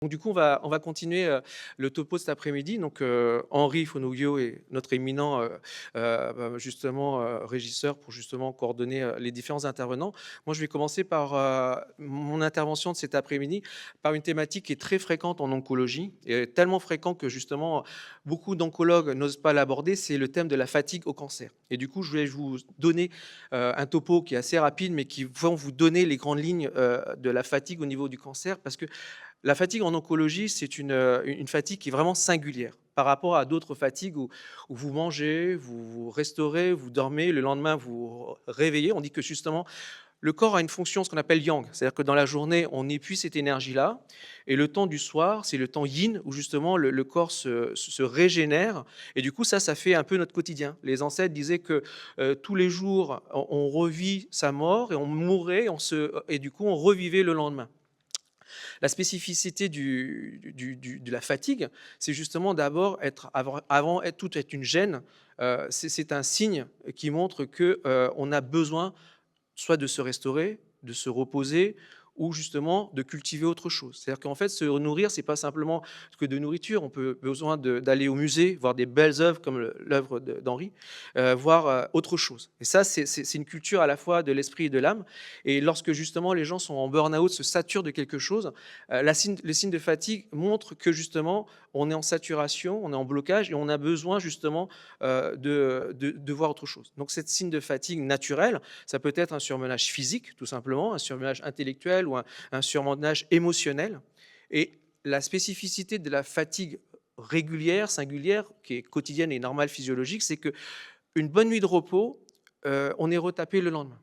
Donc du coup, on va continuer le topo de cet après-midi. Donc Henri Fonoglio est notre éminent justement régisseur pour justement coordonner les différents intervenants. Moi, je vais commencer par mon intervention de cet après-midi par une thématique qui est très fréquente en oncologie, et tellement fréquente que justement beaucoup d'oncologues n'osent pas l'aborder. C'est le thème de la fatigue au cancer. Et du coup, je vais vous donner un topo qui est assez rapide, mais qui va vous donner les grandes lignes de la fatigue au niveau du cancer, parce que la fatigue en oncologie, c'est une fatigue qui est vraiment singulière par rapport à d'autres fatigues où vous mangez, vous restaurez, vous dormez, le lendemain vous réveillez. On dit que justement, le corps a une fonction, ce qu'on appelle yang, c'est-à-dire que dans la journée, on épuise cette énergie-là, et le temps du soir, c'est le temps yin, où justement le corps se régénère, et du coup, ça fait un peu notre quotidien. Les ancêtres disaient que tous les jours, on revit sa mort, et on mourait, et du coup, on revivait le lendemain. La spécificité de la fatigue, c'est justement d'abord avant tout être une gêne, c'est un signe qui montre qu'on a besoin soit de se restaurer, de se reposer ou justement de cultiver autre chose. C'est-à-dire qu'en fait, se nourrir, c'est pas simplement que de nourriture. On peut besoin d'aller au musée, voir des belles œuvres comme l'œuvre d'Henri, voir autre chose. Et ça, c'est une culture à la fois de l'esprit et de l'âme. Et lorsque justement les gens sont en burn-out, se saturent de quelque chose, le signe de fatigue montre que justement on est en saturation, on est en blocage et on a besoin justement de voir autre chose. Donc, cette signe de fatigue naturelle, ça peut être un surmenage physique, tout simplement, un surmenage intellectuel ou un surmenage émotionnel. Et la spécificité de la fatigue régulière, singulière, qui est quotidienne et normale, physiologique, c'est qu'une bonne nuit de repos, on est retapé le lendemain.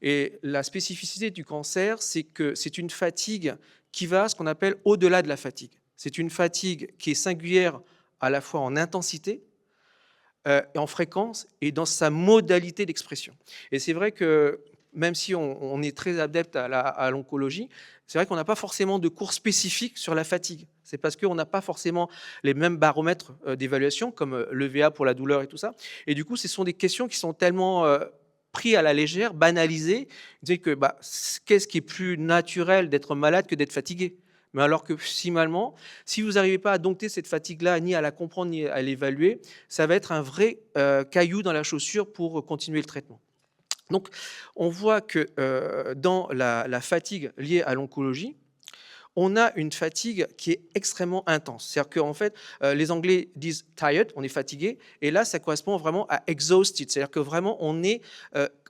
Et la spécificité du cancer, c'est que c'est une fatigue qui va, ce qu'on appelle, au-delà de la fatigue. C'est une fatigue qui est singulière à la fois en intensité, en fréquence et dans sa modalité d'expression. Et c'est vrai que même si on est très adepte à l'oncologie, c'est vrai qu'on n'a pas forcément de cours spécifiques sur la fatigue. C'est parce qu'on n'a pas forcément les mêmes baromètres d'évaluation, comme l'EVA pour la douleur et tout ça. Et du coup, ce sont des questions qui sont tellement pris à la légère, banalisées. Que qu'est-ce qui est plus naturel d'être malade que d'être fatigué? Mais alors que finalement, si vous n'arrivez pas à dompter cette fatigue-là, ni à la comprendre, ni à l'évaluer, ça va être un vrai caillou dans la chaussure pour continuer le traitement. Donc, on voit que dans la fatigue liée à l'oncologie, on a une fatigue qui est extrêmement intense. C'est-à-dire qu'en fait, les Anglais disent tired, on est fatigué, et là, ça correspond vraiment à exhausted. C'est-à-dire que vraiment, on est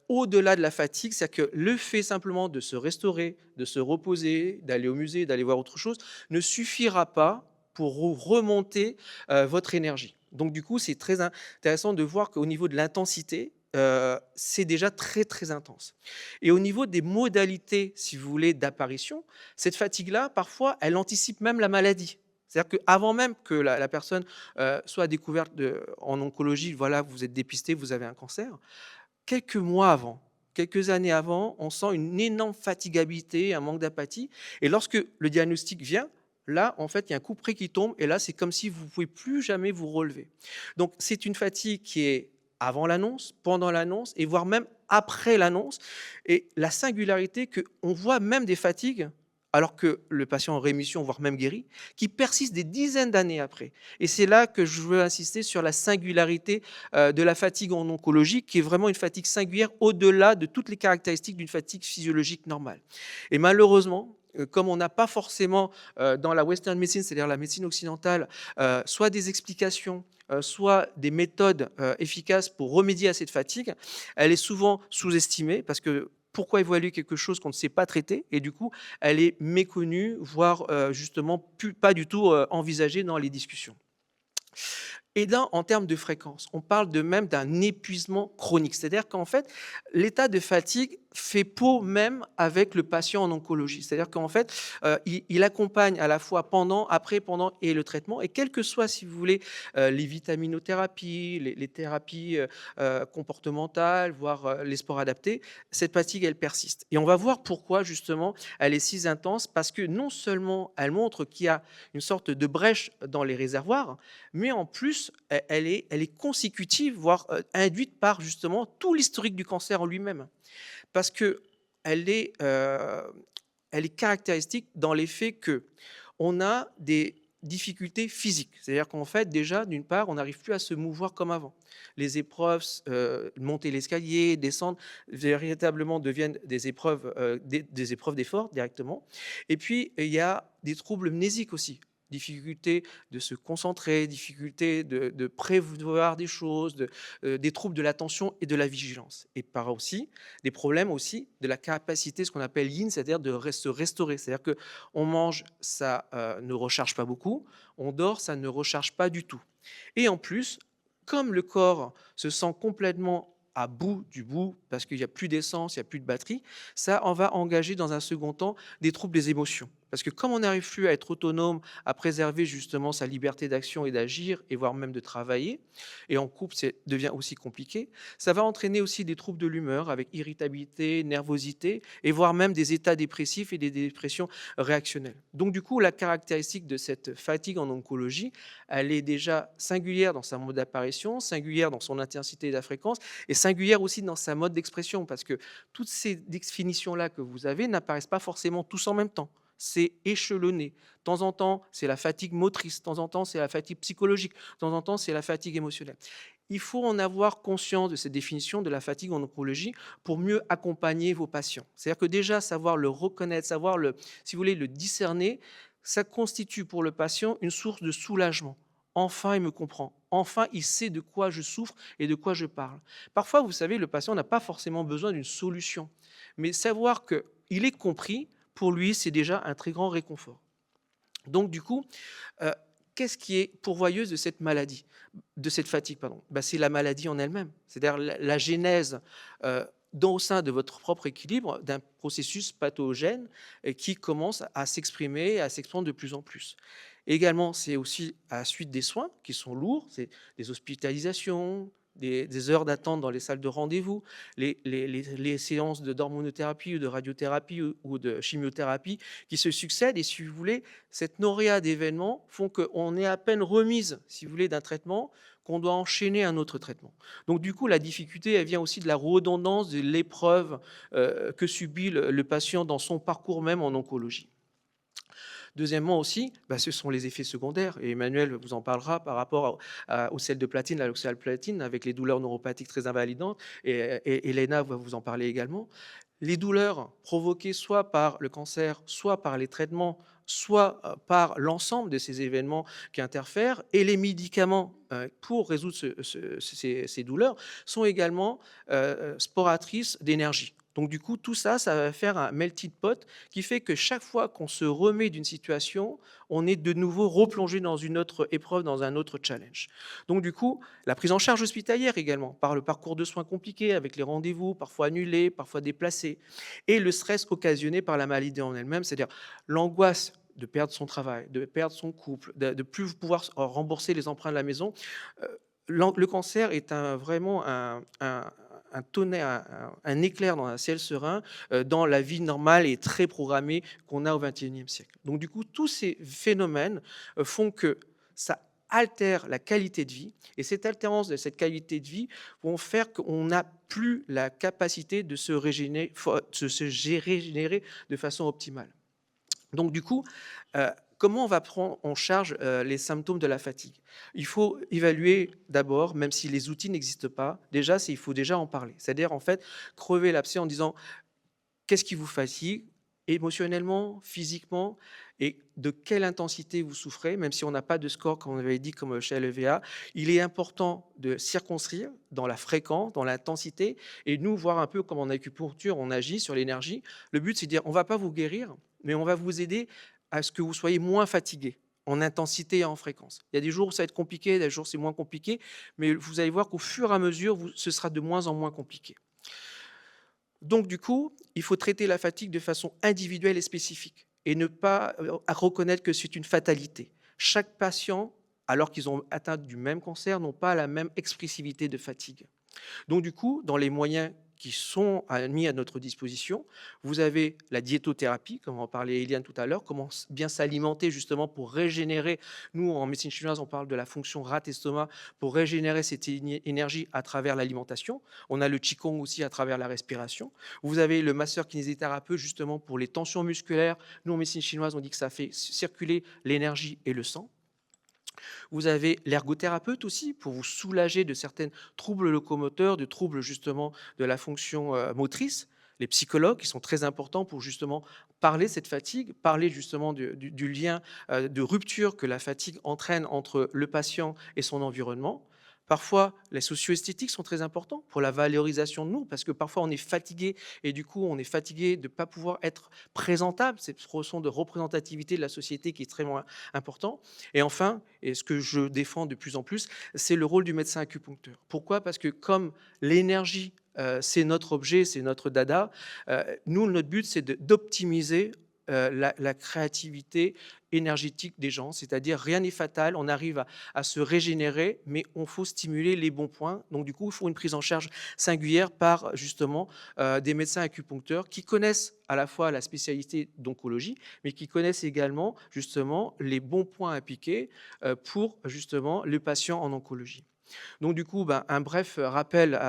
au-delà de la fatigue. C'est-à-dire que le fait simplement de se restaurer, de se reposer, d'aller au musée, d'aller voir autre chose, ne suffira pas pour remonter votre énergie. Donc du coup, c'est très intéressant de voir qu'au niveau de l'intensité, c'est déjà très très intense. Et au niveau des modalités, si vous voulez, d'apparition, cette fatigue-là, parfois, elle anticipe même la maladie. C'est-à-dire qu'avant même que la personne soit découverte en oncologie, voilà, vous êtes dépisté, vous avez un cancer, quelques mois avant, quelques années avant, on sent une énorme fatigabilité, un manque d'apathie. Et lorsque le diagnostic vient, là, en fait, il y a un couperet qui tombe, et là, c'est comme si vous ne pouvez plus jamais vous relever. Donc, c'est une fatigue qui est avant l'annonce, pendant l'annonce, et voire même après l'annonce. Et la singularité qu'on voit même des fatigues, alors que le patient en rémission, voire même guéri, qui persistent des dizaines d'années après. Et c'est là que je veux insister sur la singularité de la fatigue en oncologie, qui est vraiment une fatigue singulière au-delà de toutes les caractéristiques d'une fatigue physiologique normale. Et malheureusement, comme on n'a pas forcément dans la Western medicine, c'est-à-dire la médecine occidentale, soit des explications, soit des méthodes efficaces pour remédier à cette fatigue, elle est souvent sous-estimée parce que pourquoi évaluer quelque chose qu'on ne sait pas traiter, et du coup, elle est méconnue, voire justement pas du tout envisagée dans les discussions. Et là, en termes de fréquence, on parle même d'un épuisement chronique. C'est-à-dire qu'en fait, l'état de fatigue fait peau même avec le patient en oncologie. C'est-à-dire qu'en fait, il accompagne à la fois pendant, après, pendant et le traitement. Et quelles que soient, si vous voulez, les vitaminothérapies, les thérapies comportementales, voire les sports adaptés, cette fatigue, elle persiste. Et on va voir pourquoi, justement, elle est si intense. Parce que non seulement elle montre qu'il y a une sorte de brèche dans les réservoirs, mais en plus, elle est consécutive, voire induite par justement tout l'historique du cancer en lui-même. Parce qu'elle est, elle est caractéristique dans les faits que On a des difficultés physiques. C'est-à-dire qu'en fait, déjà, d'une part, on n'arrive plus à se mouvoir comme avant. Les épreuves, monter l'escalier, descendre, véritablement deviennent des épreuves, des épreuves d'effort directement. Et puis, il y a des troubles mnésiques aussi. Difficulté de se concentrer, difficulté de prévoir des choses, des troubles de l'attention et de la vigilance. Et par aussi, des problèmes aussi de la capacité, ce qu'on appelle yin, c'est-à-dire se restaurer. C'est-à-dire que on mange, ça ne recharge pas beaucoup, on dort, ça ne recharge pas du tout. Et en plus, comme le corps se sent complètement à bout du bout, parce qu'il n'y a plus d'essence, il n'y a plus de batterie, ça on va engager dans un second temps des troubles des émotions. Parce que comme on n'arrive plus à être autonome, à préserver justement sa liberté d'action et d'agir, et voire même de travailler, et en couple, ça devient aussi compliqué, ça va entraîner aussi des troubles de l'humeur avec irritabilité, nervosité, et voire même des états dépressifs et des dépressions réactionnelles. Donc du coup, la caractéristique de cette fatigue en oncologie, elle est déjà singulière dans sa mode d'apparition, singulière dans son intensité et la fréquence, et singulière aussi dans sa mode d'expression, parce que toutes ces définitions-là que vous avez n'apparaissent pas forcément tous en même temps. C'est échelonné. De temps en temps, c'est la fatigue motrice, de temps en temps, c'est la fatigue psychologique, de temps en temps, c'est la fatigue émotionnelle. Il faut en avoir conscience de cette définition de la fatigue en oncologie pour mieux accompagner vos patients. C'est-à-dire que déjà, savoir le reconnaître, savoir le, si vous voulez, le discerner, ça constitue pour le patient une source de soulagement. Enfin, il me comprend. Enfin, il sait de quoi je souffre et de quoi je parle. Parfois, vous savez, le patient n'a pas forcément besoin d'une solution. Mais savoir qu'il est compris, pour lui, c'est déjà un très grand réconfort. Donc, du coup, euh, qu'est-ce qui est pourvoyeuse de cette maladie, de cette fatigue, pardon? C'est la maladie en elle-même. C'est-à-dire la genèse au sein de votre propre équilibre d'un processus pathogène qui commence à s'exprimer, à s'expandre de plus en plus. Également, c'est aussi à la suite des soins qui sont lourds, c'est des hospitalisations, des heures d'attente dans les salles de rendez-vous, les séances d'hormonothérapie ou de radiothérapie ou de chimiothérapie qui se succèdent. Et si vous voulez, cette noria d'événements font qu'on est à peine remise, si vous voulez, d'un traitement, qu'on doit enchaîner un autre traitement. Donc du coup, la difficulté, elle vient aussi de la redondance de l'épreuve que subit le patient dans son parcours même en oncologie. Deuxièmement aussi, ce sont les effets secondaires, et Emmanuel vous en parlera par rapport au sel de platine, à l'oxalplatine, avec les douleurs neuropathiques très invalidantes, et Elena va vous en parler également. Les douleurs provoquées soit par le cancer, soit par les traitements, soit par l'ensemble de ces événements qui interfèrent, et les médicaments pour résoudre ces douleurs sont également sporatrices d'énergie. Donc du coup, tout ça, ça va faire un melting pot qui fait que chaque fois qu'on se remet d'une situation, on est de nouveau replongé dans une autre épreuve, dans un autre challenge. Donc du coup, la prise en charge hospitalière également, par le parcours de soins compliqué, avec les rendez-vous parfois annulés, parfois déplacés, et le stress occasionné par la maladie en elle-même, c'est-à-dire l'angoisse de perdre son travail, de perdre son couple, de ne plus pouvoir rembourser les emprunts de la maison. Euh, le cancer est vraiment un tonnerre, un éclair dans un ciel serein, dans la vie normale et très programmée qu'on a au XXIe siècle. Donc du coup, tous ces phénomènes font que ça altère la qualité de vie, et cette altérance de cette qualité de vie vont faire qu'on n'a plus la capacité de se régénérer, de façon optimale. Donc du coup, comment on va prendre en charge les symptômes de la fatigue? Il faut évaluer d'abord, même si les outils n'existent pas, déjà, il faut déjà en parler. C'est-à-dire, en fait, crever l'abcès en disant: qu'est-ce qui vous fatigue émotionnellement, physiquement, et de quelle intensité vous souffrez, même si on n'a pas de score, comme on avait dit, comme chez LEVA. Il est important de circonscrire dans la fréquence, dans l'intensité, et nous, voir un peu comme en acupuncture, on agit sur l'énergie. Le but, c'est de dire, on ne va pas vous guérir, mais on va vous aider à ce que vous soyez moins fatigué en intensité et en fréquence. Il y a des jours où ça va être compliqué, des jours où c'est moins compliqué, mais vous allez voir qu'au fur et à mesure, ce sera de moins en moins compliqué. Donc, du coup, il faut traiter la fatigue de façon individuelle et spécifique et ne pas reconnaître que c'est une fatalité. Chaque patient, alors qu'ils ont atteint du même cancer, n'ont pas la même expressivité de fatigue. Donc, du coup, dans les moyens qui sont mis à notre disposition. Vous avez la diétothérapie, comme en parlait Eliane tout à l'heure, comment bien s'alimenter justement pour régénérer. Nous, en médecine chinoise, on parle de la fonction rate-estomac pour régénérer cette énergie à travers l'alimentation. On a le Qigong aussi à travers la respiration. Vous avez le masseur kinésithérapeute justement pour les tensions musculaires. Nous, en médecine chinoise, on dit que ça fait circuler l'énergie et le sang. Vous avez l'ergothérapeute aussi pour vous soulager de certains troubles locomoteurs, de troubles justement de la fonction motrice. Les psychologues qui sont très importants pour justement parler de cette fatigue, parler justement du lien de rupture que la fatigue entraîne entre le patient et son environnement. Parfois, les socio-esthétiques sont très importants pour la valorisation de nous, parce que parfois on est fatigué et du coup on est fatigué de ne pas pouvoir être présentable. C'est ce ressent de représentativité de la société qui est très important. Et enfin, et ce que je défends de plus en plus, c'est le rôle du médecin acupuncteur. Pourquoi? Parce que comme l'énergie, c'est notre objet, c'est notre dada, nous, notre but, c'est d'optimiser la créativité énergétique des gens, c'est-à-dire rien n'est fatal, on arrive à se régénérer, mais on faut stimuler les bons points. Donc du coup, il faut une prise en charge singulière par justement des médecins acupuncteurs qui connaissent à la fois la spécialité d'oncologie, mais qui connaissent également justement les bons points à piquer pour justement le patient en oncologie. Donc du coup, un bref rappel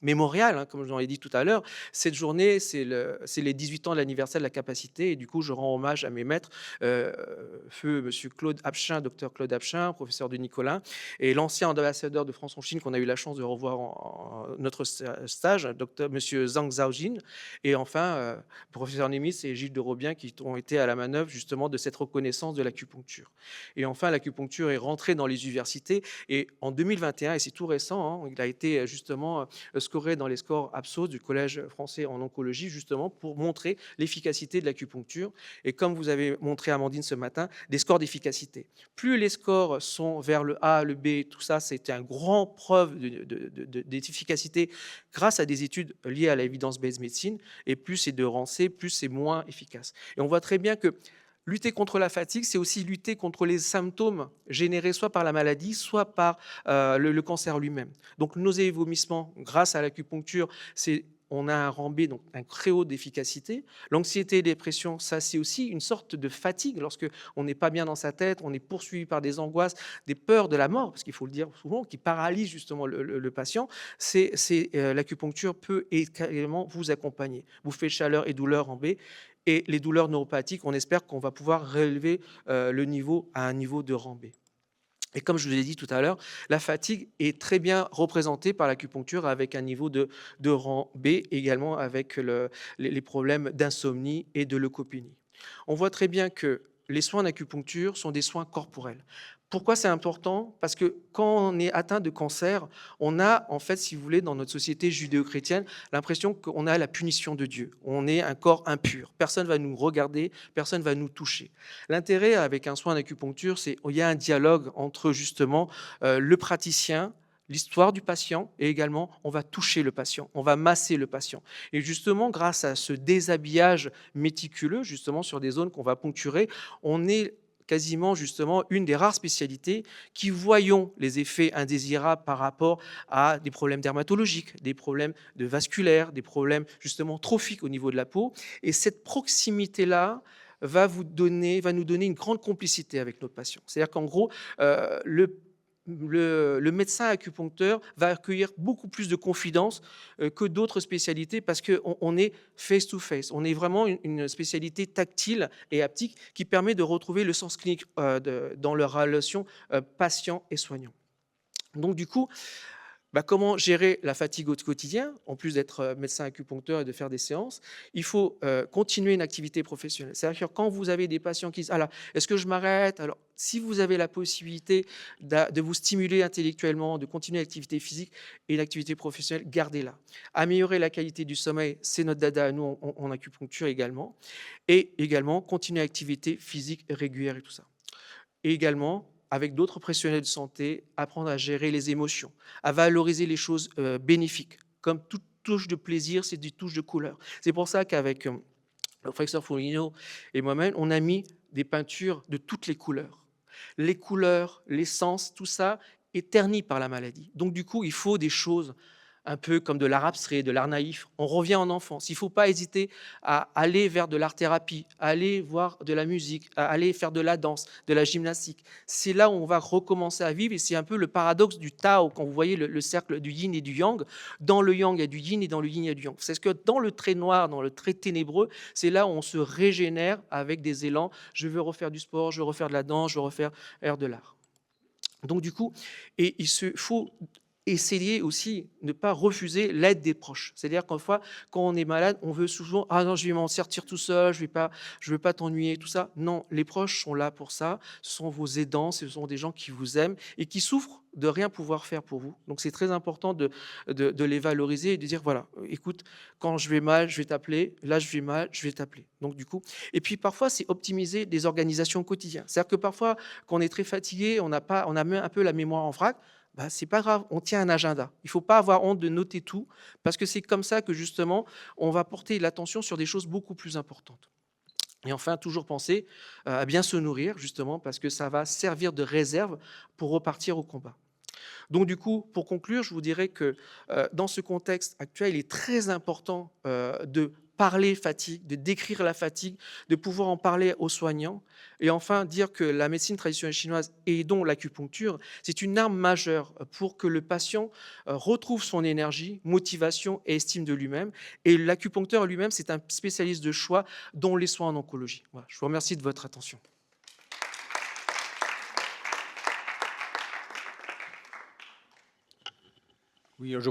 mémorial, hein, comme je l'ai dit tout à l'heure. Cette journée, c'est les 18 ans de l'anniversaire de la capacité. Et du coup, je rends hommage à mes maîtres, feu monsieur Claude Abchin, docteur Claude Abchin, professeur de Nicolas, et l'ancien ambassadeur de France en Chine qu'on a eu la chance de revoir en notre stage, docteur monsieur Zhang Zhaojin. Et enfin, professeur Némis et Gilles de Robien qui ont été à la manœuvre justement de cette reconnaissance de l'acupuncture. Et enfin, l'acupuncture est rentrée dans les universités. Et en 2021, et c'est tout récent, hein, il a été justement scoré dans les scores Absos du Collège français en oncologie, justement pour montrer l'efficacité de l'acupuncture. Et comme vous avez montré, Amandine, ce matin, des scores d'efficacité. Plus les scores sont vers le A, le B, tout ça, c'est un grand preuve d'efficacité grâce à des études liées à l'évidence-based médecine. Et plus c'est de rang C, plus c'est moins efficace. Et on voit très bien que lutter contre la fatigue, c'est aussi lutter contre les symptômes générés soit par la maladie, soit par le cancer lui-même. Donc, nausées et vomissements, grâce à l'acupuncture, on a un rang B, donc un très haut d'efficacité. L'anxiété et dépression, ça c'est aussi une sorte de fatigue lorsque on n'est pas bien dans sa tête, on est poursuivi par des angoisses, des peurs de la mort, parce qu'il faut le dire souvent, qui paralysent justement le patient. L'acupuncture peut également vous accompagner. Bouffée de chaleur et douleur en B. Et les douleurs neuropathiques, on espère qu'on va pouvoir relever le niveau à un niveau de rang B. Et comme je vous l'ai dit tout à l'heure, la fatigue est très bien représentée par l'acupuncture avec un niveau de rang B, également avec les problèmes d'insomnie et de leucopénie. On voit très bien que les soins d'acupuncture sont des soins corporels. Pourquoi c'est important? Parce que quand on est atteint de cancer, on a, en fait, si vous voulez, dans notre société judéo-chrétienne, l'impression qu'on a la punition de Dieu. On est un corps impur. Personne ne va nous regarder, personne ne va nous toucher. L'intérêt avec un soin d'acupuncture, c'est qu'il y a un dialogue entre justement le praticien, l'histoire du patient, et également on va toucher le patient, on va masser le patient. Et justement, grâce à ce déshabillage méticuleux, justement sur des zones qu'on va poncturer, on est quasiment justement une des rares spécialités qui voyons les effets indésirables par rapport à des problèmes dermatologiques, des problèmes vasculaires, des problèmes justement trophiques au niveau de la peau. Et cette proximité-là va nous donner une grande complicité avec notre patient. C'est-à-dire qu'en gros, le médecin acupuncteur va accueillir beaucoup plus de confiance que d'autres spécialités parce qu'on est face-to-face. On est vraiment une spécialité tactile et haptique qui permet de retrouver le sens clinique dans leur relation patient et soignant. Donc du coup, comment gérer la fatigue au quotidien, en plus d'être médecin acupuncteur et de faire des séances? Il faut continuer une activité professionnelle. C'est-à-dire que quand vous avez des patients qui disent alors, est-ce que je m'arrête? Alors, si vous avez la possibilité de vous stimuler intellectuellement, de continuer l'activité physique et l'activité professionnelle, gardez-la. Améliorer la qualité du sommeil, c'est notre dada à nous en acupuncture également. Et également, continuer l'activité physique régulière et tout ça. Et également, avec d'autres professionnels de santé, apprendre à gérer les émotions, à valoriser les choses bénéfiques. Comme toute touche de plaisir, c'est des touches de couleur. C'est pour ça qu'avec le professeur Foligno et moi-même, on a mis des peintures de toutes les couleurs. Les couleurs, les sens, tout ça est terni par la maladie. Donc du coup, il faut des choses un peu comme de l'art abstrait, de l'art naïf. On revient en enfance. Il ne faut pas hésiter à aller vers de l'art-thérapie, à aller voir de la musique, à aller faire de la danse, de la gymnastique. C'est là où on va recommencer à vivre et c'est un peu le paradoxe du Tao, quand vous voyez le cercle du yin et du yang. Dans le yang, il y a du yin et dans le yin, il y a du yang. C'est ce que dans le trait noir, dans le trait ténébreux, c'est là où on se régénère avec des élans. Je veux refaire du sport, je veux refaire de la danse, je veux refaire de l'art. Donc du coup, et il faut essayer aussi de ne pas refuser l'aide des proches. C'est-à-dire qu'en fois, quand on est malade, on veut souvent ah non, je vais m'en sortir tout seul, je vais pas t'ennuyer, tout ça. Non, les proches sont là pour ça. Ce sont vos aidants, ce sont des gens qui vous aiment et qui souffrent de rien pouvoir faire pour vous. Donc c'est très important de les valoriser et de dire voilà, écoute, quand je vais mal, je vais t'appeler. Là, je vais mal, je vais t'appeler. Donc du coup, et puis parfois c'est optimiser des organisations quotidiennes. C'est-à-dire que parfois, quand on est très fatigué, on a même un peu la mémoire en vrac. Bah, c'est pas grave, on tient un agenda. Il ne faut pas avoir honte de noter tout, parce que c'est comme ça que justement, on va porter l'attention sur des choses beaucoup plus importantes. Et enfin, toujours penser à bien se nourrir, justement, parce que ça va servir de réserve pour repartir au combat. Donc du coup, pour conclure, je vous dirais que dans ce contexte actuel, il est très important de parler fatigue, de décrire la fatigue, de pouvoir en parler aux soignants. Et enfin, dire que la médecine traditionnelle chinoise et dont l'acupuncture, c'est une arme majeure pour que le patient retrouve son énergie, motivation et estime de lui-même. Et l'acupuncteur lui-même, c'est un spécialiste de choix, dont les soins en oncologie. Voilà, je vous remercie de votre attention. Oui, je